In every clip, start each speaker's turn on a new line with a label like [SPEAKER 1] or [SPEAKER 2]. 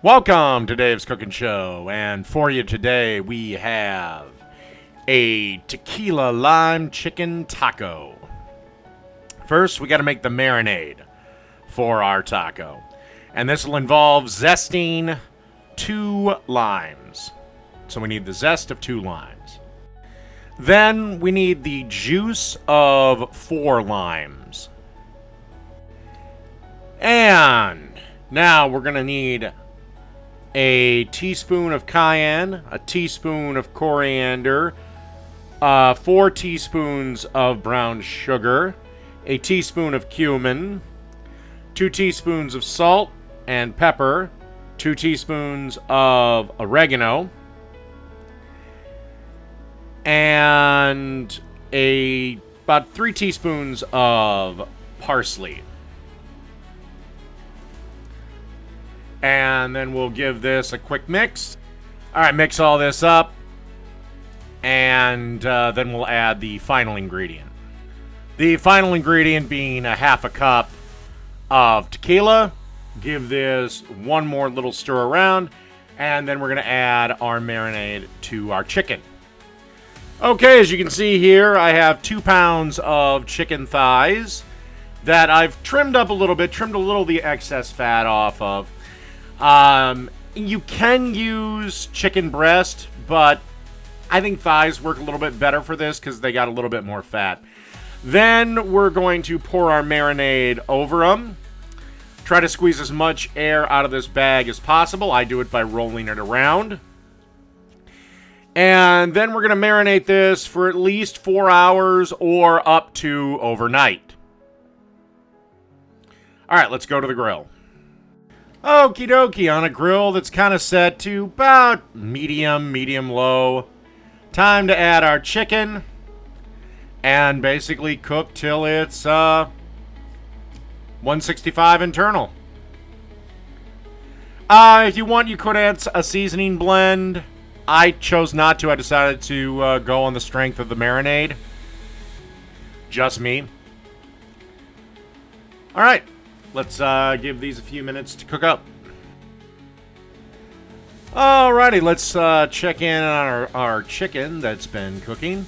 [SPEAKER 1] Welcome to Dave's Cooking Show, and for you today we have a tequila lime chicken taco. First, we got to make the marinade for our taco, and this will involve zesting 2 limes. So we need the zest of 2 limes. Then we need the juice of 4 limes. And now we're going to need a teaspoon of cayenne, a teaspoon of coriander, 4 teaspoons of brown sugar, a teaspoon of cumin, 2 teaspoons of salt and pepper, 2 teaspoons of oregano, and about 3 teaspoons of parsley. And then we'll give this a quick mix. All right, mix all this up. And then we'll add the final ingredient. The final ingredient being a half a cup of tequila. Give this one more little stir around. And then we're going to add our marinade to our chicken. Okay, as you can see here, I have 2 pounds of chicken thighs that I've trimmed up a little bit, trimmed a little of the excess fat off of. You can use chicken breast, but I think thighs work a little bit better for this because they got a little bit more fat. Then we're going to pour our marinade over them. Try to squeeze as much air out of this bag as possible. I do it by rolling it around. And then we're going to marinate this for at least 4 hours or up to overnight. All right, let's go to the grill. Okie dokie, on a grill that's kind of set to about medium low. Time to add our chicken and basically cook till it's 165 internal. If you want, you could add a seasoning blend. I chose not to. I decided to go on the strength of the marinade. Just me. All right. Let's give these a few minutes to cook up. Alrighty, let's check in on our chicken that's been cooking.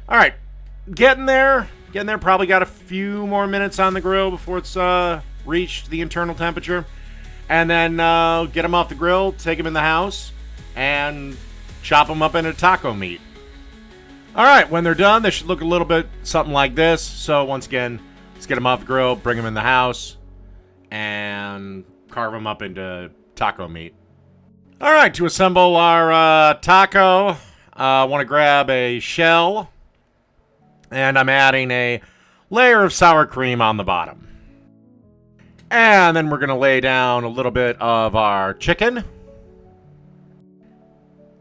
[SPEAKER 1] Alright, getting there. Probably got a few more minutes on the grill before it's reached the internal temperature. And then get them off the grill, take them in the house, and chop them up into taco meat. Alright, when they're done, they should look a little bit something like this. So once again, let's get them off the grill, bring them in the house, and carve them up into taco meat. All right, to assemble our taco, I want to grab a shell, and I'm adding a layer of sour cream on the bottom. And then we're going to lay down a little bit of our chicken.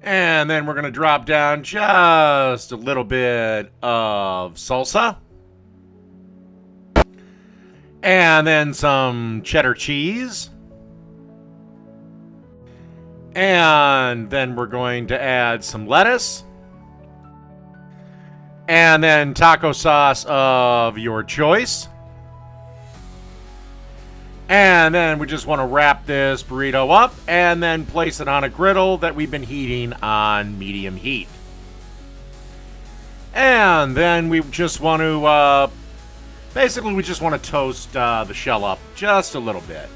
[SPEAKER 1] And then we're going to drop down just a little bit of salsa. And then some cheddar cheese. And then we're going to add some lettuce. And then taco sauce of your choice. And then we just want to wrap this burrito up and then place it on a griddle that we've been heating on medium heat. And then we just want to basically, we just want to toast the shell up just a little bit.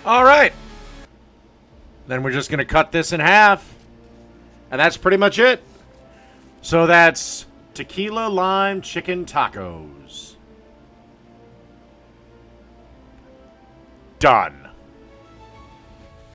[SPEAKER 1] All right. Then we're just going to cut this in half. And that's pretty much it. So that's tequila lime chicken tacos. Done.